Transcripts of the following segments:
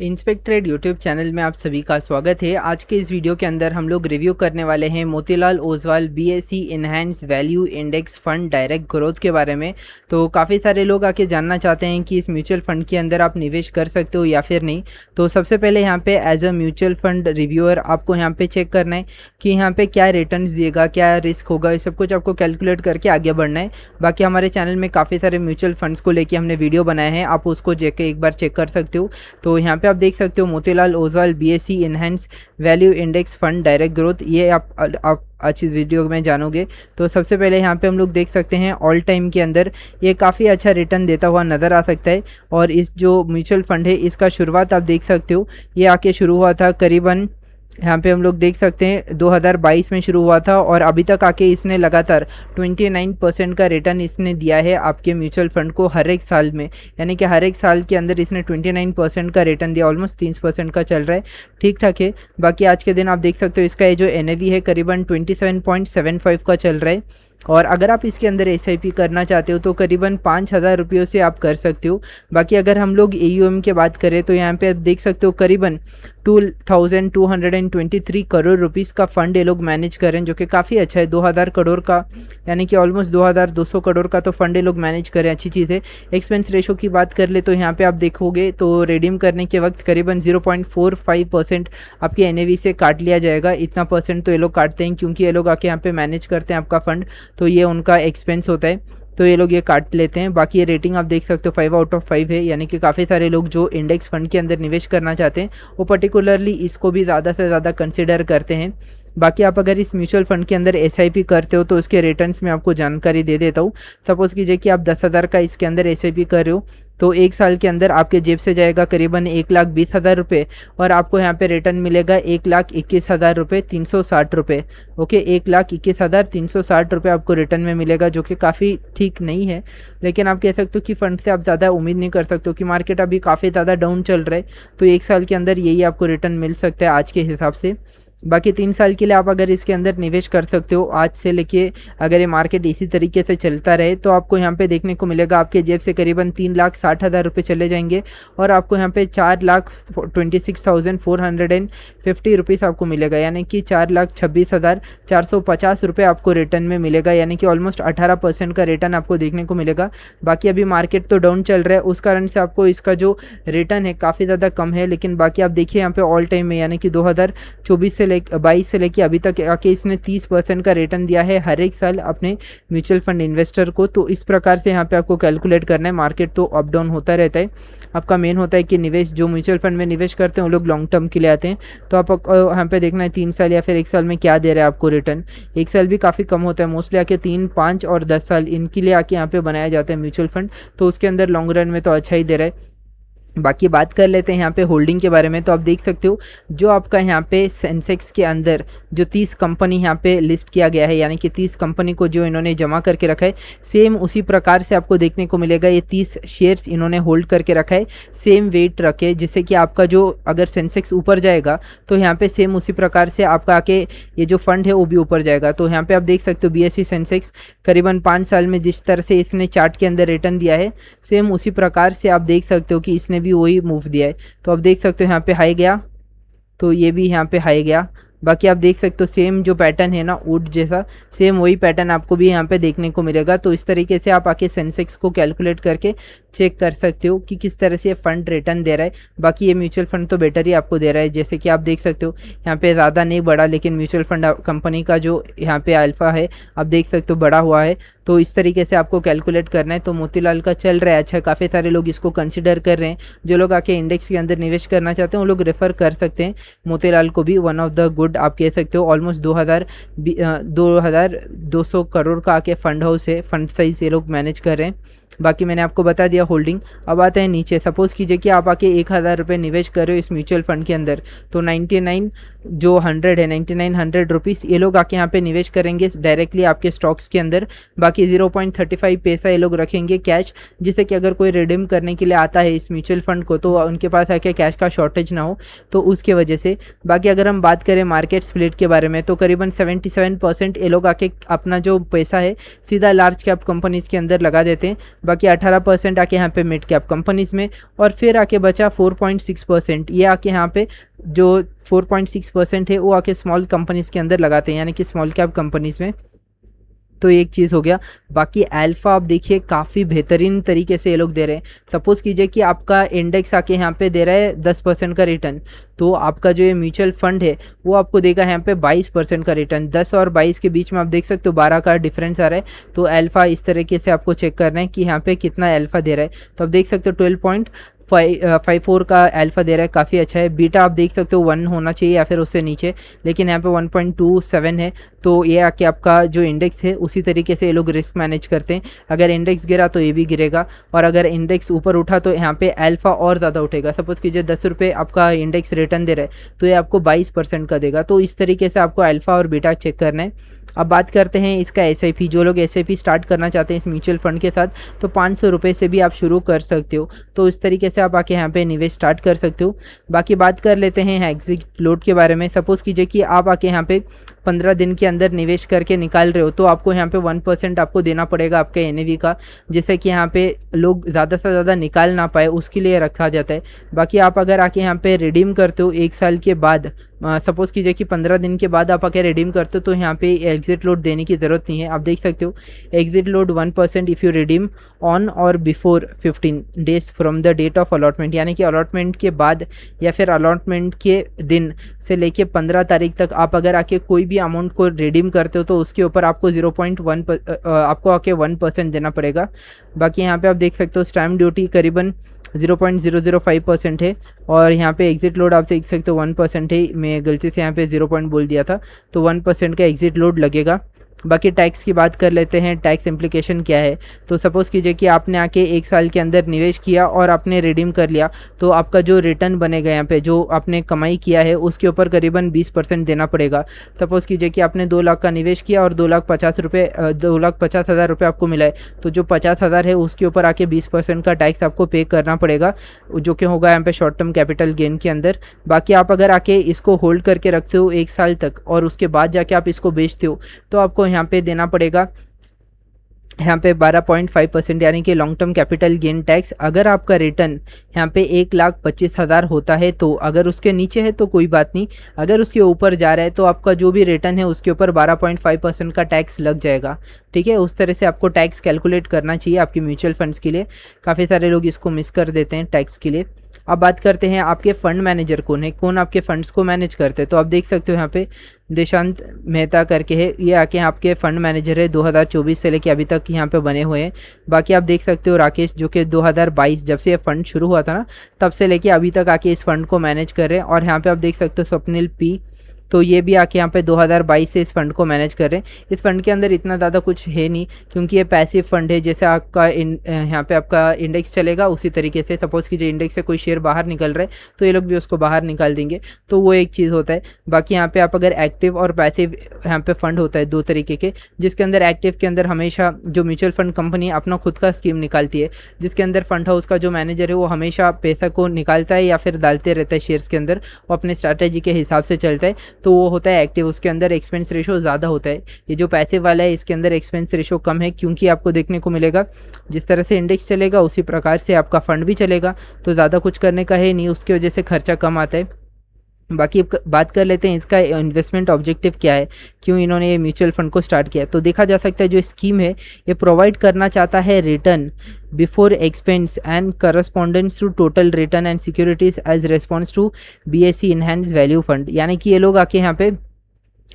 Inspect trade YouTube channel में आप सभी का स्वागत है। आज के इस वीडियो के अंदर हम लोग रिव्यू करने वाले हैं Motilal Oswal BSE enhance value index fund direct growth के बारे में। तो काफ़ी सारे लोग आके जानना चाहते हैं कि इस म्यूचुअल फंड के अंदर आप निवेश कर सकते हो या फिर नहीं। तो सबसे पहले यहाँ पे as a mutual fund reviewer आपको यहाँ पे चेक करना है कि यहाँ पे क्या रिटर्न्स दिएगा, क्या रिस्क होगा, ये सब कुछ आपको कैलकुलेट करके आगे बढ़ना है। बाकी हमारे चैनल में काफ़ी सारे म्यूचुअल फंड्स को लेके हमने वीडियो बनाए हैं, आप उसको जाके एक बार चेक कर सकते हो। तो यहाँ पे आप देख सकते हो Motilal Oswal BSE enhance value index fund direct growth, ये आप आज इस वीडियो में जानोगे। तो सबसे पहले यहाँ पे हम लोग देख सकते हैं ऑल टाइम के अंदर ये काफ़ी अच्छा रिटर्न देता हुआ नज़र आ सकता है। और इस जो म्यूचुअल फंड है इसका शुरुआत आप देख सकते हो, ये आके शुरू हुआ था करीबन, यहाँ पे हम लोग देख सकते हैं 2022 में शुरू हुआ था और अभी तक आके इसने लगातार 29% का रिटर्न इसने दिया है आपके म्यूचुअल फंड को हर एक साल में। यानी कि हर एक साल के अंदर इसने 29% का रिटर्न दिया, ऑलमोस्ट 30% का चल रहा है, ठीक ठाक है। बाकी आज के दिन आप देख सकते हो इसका ये जो NAV है करीबन 27.75 का चल रहा है। और अगर आप इसके अंदर SIP करना चाहते हो तो करीबन 5,000 रुपयों से आप कर सकते हो। बाकी अगर हम लोग AUM की बात करें तो यहाँ पे आप देख सकते हो करीबन 2,223 करोड़ रुपीस का फंड ये लोग मैनेज कर रहे हैं, जो कि काफ़ी अच्छा है। 2,000 करोड़ का यानी कि ऑलमोस्ट 2,200 करोड़ का तो फंड ये लोग मैनेज कर रहे हैं, अच्छी चीज़ है। एक्सपेंस रेशो की बात कर ले तो यहाँ पे आप देखोगे तो रिडीम करने के वक्त करीबन 0.45% आपके NAV से काट लिया जाएगा। इतना परसेंट तो ये लोग काटते हैं क्योंकि ये लोग आके यहाँ पे मैनेज करते हैं आपका फंड, तो ये उनका एक्सपेंस होता है, तो ये लोग ये काट लेते हैं। बाकी ये रेटिंग आप देख सकते हो 5/5 है, यानी कि काफ़ी सारे लोग जो इंडेक्स फंड के अंदर निवेश करना चाहते हैं वो पर्टिकुलरली इसको भी ज़्यादा से ज़्यादा कंसिडर करते हैं। बाकी आप अगर इस म्यूचुअल फंड के अंदर SIP करते हो तो उसके रिटर्न्स में आपको जानकारी दे देता हूँ। सपोज़ कीजिए कि आप 10,000 का इसके अंदर SIP कर रहे हो तो एक साल के अंदर आपके जेब से जाएगा करीबन 1,20,000 रुपये और आपको यहाँ पे रिटर्न मिलेगा 1,21,000 रुपये 360 रुपये। ओके, 1,21,360 रुपये आपको रिटर्न में मिलेगा, जो कि काफ़ी ठीक नहीं है, लेकिन आप कह सकते हो कि फ़ंड से आप ज़्यादा उम्मीद नहीं कर सकते हो कि मार्केट अभी काफ़ी ज़्यादा डाउन चल रहा है, तो एक साल के अंदर यही आपको रिटर्न मिल सकता है आज के हिसाब से। बाकी 3 साल के लिए आप अगर इसके अंदर निवेश कर सकते हो आज से लेके, अगर ये मार्केट इसी तरीके से चलता रहे तो आपको यहाँ पे देखने को मिलेगा आपके जेब से करीबन 3,60,000 रुपये चले जाएंगे और आपको यहाँ पे 4,26,450 रुपीज़ आपको मिलेगा, यानी कि 4,26,450 रुपये आपको रिटर्न में मिलेगा, यानी कि ऑलमोस्ट 18% का रिटर्न आपको देखने को मिलेगा। बाकी अभी मार्केट तो डाउन चल रहा है, उस कारण से आपको इसका जो रिटर्न है काफ़ी ज़्यादा कम है। लेकिन बाकी आप देखिए यहाँ पे ऑल टाइम में, यानी कि 2022 से लेके अभी तक आके इसने 30% का रिटर्न दिया है हर एक साल अपने म्यूचुअल फंड इन्वेस्टर को। तो इस प्रकार से यहाँ पे आपको कैलकुलेट करना है। मार्केट तो अप डाउन होता रहता है, आपका मेन होता है कि निवेश जो म्यूचुअल फंड में निवेश करते हैं वो लोग लॉन्ग टर्म के लिए आते हैं। तो आप यहाँ पे देखना है 3 साल या फिर 1 साल में क्या दे रहा है आपको रिटर्न। 1 साल भी काफ़ी कम होता है, मोस्टली आके 3, 5 और 10 साल इनके लिए आके यहाँ पे बनाया जाता है म्यूचुअल फंड, तो उसके अंदर लॉन्ग रन में तो अच्छा ही दे रहा है। बाकी बात कर लेते हैं यहाँ पे होल्डिंग के बारे में। तो आप देख सकते हो जो आपका यहाँ पे सेंसेक्स के अंदर जो 30 कंपनी यहाँ पे लिस्ट किया गया है, यानी कि 30 कंपनी को जो इन्होंने जमा करके रखा है, सेम उसी प्रकार से आपको देखने को मिलेगा। ये 30 शेयर्स इन्होंने होल्ड करके रखा है, सेम वेट रखे, जिससे कि आपका जो अगर सेंसेक्स ऊपर जाएगा तो यहाँ पे सेम उसी प्रकार से आपका आके ये जो फंड है वो भी ऊपर जाएगा। तो यहाँ पे आप देख सकते हो BSE सेंसेक्स करीबन 5 साल में जिस तरह से इसने चार्ट के अंदर रिटर्न दिया है, सेम उसी प्रकार से आप देख सकते हो कि इसने भी वही मूव दिया है। तो आप देख सकते हो यहाँ पे हाई गया तो ये भी यहाँ पे हाई गया। बाकी आप देख सकते हो सेम जो पैटर्न है ना वुड जैसा, सेम वही पैटर्न आपको भी यहाँ पे देखने को मिलेगा। तो इस तरीके से आप आके सेंसेक्स को कैलकुलेट करके चेक कर सकते हो कि किस तरह से ये फंड रिटर्न दे रहा है। बाकी ये म्यूचुअल फंड तो बेटर ही आपको दे रहा है, जैसे कि आप देख सकते हो यहाँ पे ज़्यादा नहीं बढ़ा, लेकिन म्यूचुअल फंड कंपनी का जो यहाँ पे अल्फा है आप देख सकते हो बड़ा हुआ है। तो इस तरीके से आपको कैलकुलेट करना है। तो मोतीलाल का चल रहा है अच्छा, काफ़ी सारे लोग इसको कंसिडर कर रहे हैं। जो लोग आके इंडेक्स के अंदर निवेश करना चाहते हैं वो लोग रेफ़र कर सकते हैं मोतीलाल को भी, वन ऑफ द गुड आप कह सकते हो। ऑलमोस्ट 2,200 करोड़ का आके फंड हाउस है, फंड साइज ये लोग मैनेज कर रहे हैं। बाकी मैंने आपको बता दिया होल्डिंग। अब आते हैं नीचे। सपोज़ कीजिए कि आप आके 1,000 रुपये निवेश कर रहे हो इस म्यूचुअल फंड के अंदर, तो 99 रुपीज़ ये लोग आके यहाँ पे निवेश करेंगे डायरेक्टली आपके स्टॉक्स के अंदर। बाकी 0.35 पैसा ये लोग रखेंगे कैश, जिससे कि अगर कोई रिडीम करने के लिए आता है इस म्यूचुअल फंड को तो उनके पास आके कैश का शॉर्टेज ना हो, तो उसके वजह से। बाकी अगर हम बात करें मार्केट स्प्लिट के बारे में तो करीबन 77% ये लोग आके अपना जो पैसा है सीधा लार्ज कैप कंपनीज़ के अंदर लगा देते हैं। बाकी 18% आके यहाँ पे मिड कैप कंपनीज़ में, और फिर आके बचा 4.6%। ये आके यहाँ पे जो 4.6% है वो आके स्मॉल कंपनीज़ के अंदर लगाते हैं, यानी कि स्मॉल कैप कंपनीज़ में। तो एक चीज़ हो गया। बाकी अल्फ़ा आप देखिए काफ़ी बेहतरीन तरीके से ये लोग दे रहे हैं। सपोज़ कीजिए कि आपका इंडेक्स आके यहाँ पे दे रहा है 10% का रिटर्न, तो आपका जो ये म्यूचुअल फंड है वो आपको देगा यहाँ पे 22% का रिटर्न। 10 और 22 के बीच में आप देख सकते हो 12 का डिफरेंस आ रहा है। तो अल्फ़ा इस तरीके से आपको चेक करना है कि यहाँ पे कितना अल्फ़ा दे रहा है। तो आप देख सकते हो 12.54 का अल्फ़ा दे रहा है, काफ़ी अच्छा है। बीटा आप देख सकते हो 1 होना चाहिए या फिर उससे नीचे, लेकिन यहाँ पे 1.27 है। तो ये आके आपका जो इंडेक्स है उसी तरीके से ये लोग रिस्क मैनेज करते हैं। अगर इंडेक्स गिरा तो ये भी गिरेगा, और अगर इंडेक्स ऊपर उठा तो यहाँ पे अल्फ़ा और ज़्यादा उठेगा। सपोज़ कीजिए 10 रुपये आपका इंडेक्स रिटर्न दे रहा है तो ये आपको 22% का देगा। तो इस तरीके से आपको अल्फ़ा और बीटा चेक करना है। अब बात करते हैं इसका SIP। जो लोग SIP स्टार्ट करना चाहते हैं इस म्यूचुअल फंड के साथ, तो 500 रुपये से भी आप शुरू कर सकते हो। तो इस तरीके से आप आके यहाँ पे निवेश स्टार्ट कर सकते हो। बाकी बात कर लेते हैं एग्जिट लोड के बारे में। सपोज़ कीजिए कि आप आके यहाँ पे 15 दिन के अंदर निवेश करके निकाल रहे हो, तो आपको यहाँ पे 1% आपको देना पड़ेगा आपके NAV का, जिससे कि यहाँ पे लोग ज़्यादा से ज़्यादा निकाल ना पाए, उसके लिए रखा जाता है। बाकी आप अगर आके यहाँ पे रिडीम करते हो 1 साल के बाद, सपोज़ कीजिए कि 15 दिन के बाद आप आके रिडीम करते हो, तो यहाँ पे एग्जिट लोड देने की ज़रूरत नहीं है। आप देख सकते हो exit load 1% if you redeem on और before 15 days from the date of allotment, यानी कि अलॉटमेंट के बाद या फिर अलॉटमेंट के दिन से लेके 15 तारीख तक आप अगर आके कोई भी अमाउंट को रिडीम करते हो तो उसके ऊपर आपको 0.1 आपको आके 1% देना पड़ेगा। बाकी यहाँ पे आप देख सकते हो स्टैम्प ड्यूटी करीबन 0.005% है, और यहाँ पे एग्जिट लोड आप देख सकते हो 1% है। मैं गलती से यहाँ पे 0 बोल दिया था, तो 1% का एग्जिट लोड लगेगा। बाकी टैक्स की बात कर लेते हैं, टैक्स इम्प्लीकेशन क्या है। तो सपोज़ कीजिए कि आपने आके 1 साल के अंदर निवेश किया और आपने रिडीम कर लिया, तो आपका जो रिटर्न बनेगा यहाँ पे जो आपने कमाई किया है उसके ऊपर करीबन 20% देना पड़ेगा। सपोज़ कीजिए कि आपने 2 लाख का निवेश किया और 2,50,000 रुपये आपको मिला है, तो जो 50,000 है उसके ऊपर आके 20% का टैक्स आपको पे करना पड़ेगा, जो कि होगा यहाँ पे शॉर्ट टर्म कैपिटल गेन के अंदर। बाकी आप अगर आके इसको होल्ड करके रखते हो 1 साल तक और उसके बाद जाके आप इसको बेचते हो, तो आपको यहाँ पे देना पड़ेगा यहाँ पे 12.5%, यानी कि long term capital gain tax. अगर आपका रिटर्न यहाँ पे 1,25,000 होता है तो, अगर उसके नीचे है तो कोई बात नहीं, अगर उसके ऊपर जा रहा है तो आपका जो भी रिटर्न है उसके ऊपर 12.5% का टैक्स लग जाएगा। ठीक है, उस तरह से आपको टैक्स कैलकुलेट करना चाहिए आपके म्यूचुअल फंड्स के लिए। काफ़ी सारे लोग इसको मिस कर देते हैं टैक्स के लिए। अब बात करते हैं आपके फ़ंड मैनेजर कौन है, कौन आपके फ़ंड्स को मैनेज करते हैं। तो आप देख सकते हो यहाँ पे देशांत मेहता करके है, ये आके आपके फ़ंड मैनेजर है, 2024 से लेके अभी तक यहाँ पे बने हुए हैं। बाकी आप देख सकते हो राकेश, जो कि 2022 जब से ये फ़ंड शुरू हुआ था ना, तब से लेके अभी तक आके इस फ़ंड को मैनेज कर रहे हैं। और यहाँ पे आप देख सकते हो स्वप्निल पी, तो ये भी आके यहाँ पे 2022 से इस फंड को मैनेज कर रहे हैं। इस फंड के अंदर इतना ज़्यादा कुछ है नहीं, क्योंकि ये पैसिव फंड है। जैसे आपका यहाँ पे आपका इंडेक्स चलेगा उसी तरीके से, सपोज़ कि जो इंडेक्स से कोई शेयर बाहर निकल रहा है तो ये लोग भी उसको बाहर निकाल देंगे, तो वो एक चीज़ होता है। बाकी यहाँ पे आप अगर एक्टिव और पैसिव यहाँ पे फंड होता है 2 तरीके के, जिसके अंदर एक्टिव के अंदर हमेशा जो म्यूचुअल फंड कंपनी अपना खुद का स्कीम निकालती है, जिसके अंदर फंड हाउस का जो मैनेजर है वो हमेशा पैसा को निकालता है या फिर डालते रहता है शेयर्स के अंदर, वो अपने स्ट्रैटेजी के हिसाब से चलता है, तो वो होता है एक्टिव। उसके अंदर एक्सपेंस रेशो ज़्यादा होता है। ये जो पैसिव वाला है इसके अंदर एक्सपेंस रेशो कम है, क्योंकि आपको देखने को मिलेगा जिस तरह से इंडेक्स चलेगा उसी प्रकार से आपका फंड भी चलेगा, तो ज़्यादा कुछ करने का है नहीं, उसकी वजह से खर्चा कम आता है। बाकी बात कर लेते हैं इसका इन्वेस्टमेंट ऑब्जेक्टिव क्या है, क्यों इन्होंने ये म्यूचुअल फंड को स्टार्ट किया। तो देखा जा सकता है जो स्कीम है ये प्रोवाइड करना चाहता है return before expense and correspondence to total return and securities as response to BSE enhance value fund. यानी कि ये लोग आके यहाँ पे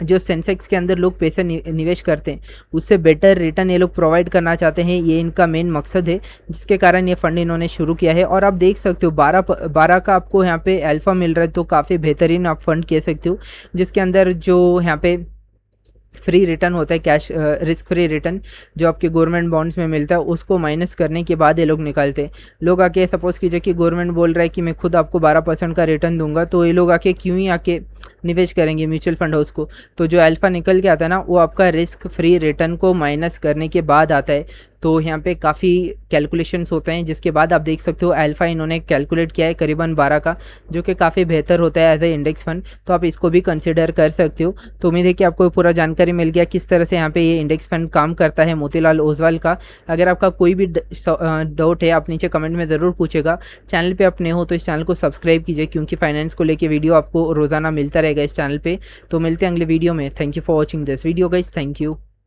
जो सेंसेक्स के अंदर लोग पैसा निवेश करते हैं उससे बेटर रिटर्न ये लोग प्रोवाइड करना चाहते हैं, ये इनका मेन मकसद है, जिसके कारण ये फंड इन्होंने शुरू किया है। और आप देख सकते हो 12 का आपको यहाँ पे अल्फ़ा मिल रहा है, तो काफ़ी बेहतरीन आप फंड कह सकते हो, जिसके अंदर जो यहाँ पे फ्री रिटर्न होता है, कैश रिस्क फ्री रिटर्न जो आपके गवर्नमेंट बॉन्ड्स में मिलता है, उसको माइनस करने के बाद ये लोग निकालते हैं। लोग आके सपोज़ कीजिए कि गवर्नमेंट बोल रहा है कि मैं खुद आपको 12% का रिटर्न दूंगा, तो ये लोग आके क्यों ही आके निवेश करेंगे म्यूचुअल फंड हाउस को, तो जो अल्फ़ा निकल के आता है ना वो आपका रिस्क फ्री रिटर्न को माइनस करने के बाद आता है। तो यहाँ पे काफ़ी कैलकुलेशंस होते हैं, जिसके बाद आप देख सकते हो अल्फ़ा इन्होंने कैलकुलेट किया है करीबन 12 का, जो कि काफ़ी बेहतर होता है एज ए इंडेक्स फंड। तो आप इसको भी कंसिडर कर सकते हो। तो उम्मीद है कि आपको पूरा जानकारी मिल गया किस तरह से यहाँ पे ये इंडेक्स फंड काम करता है मोतीलाल ओसवाल का। अगर आपका कोई भी डाउट है आप नीचे कमेंट में ज़रूर पूछेगा। चैनल पे आप नए हो तो इस चैनल को सब्सक्राइब कीजिए, क्योंकि फाइनेंस को लेके वीडियो आपको रोज़ाना मिलता रहेगा इस चैनल पे। तो मिलते हैं अगले वीडियो में। Thank you for watching this video guys, thank you.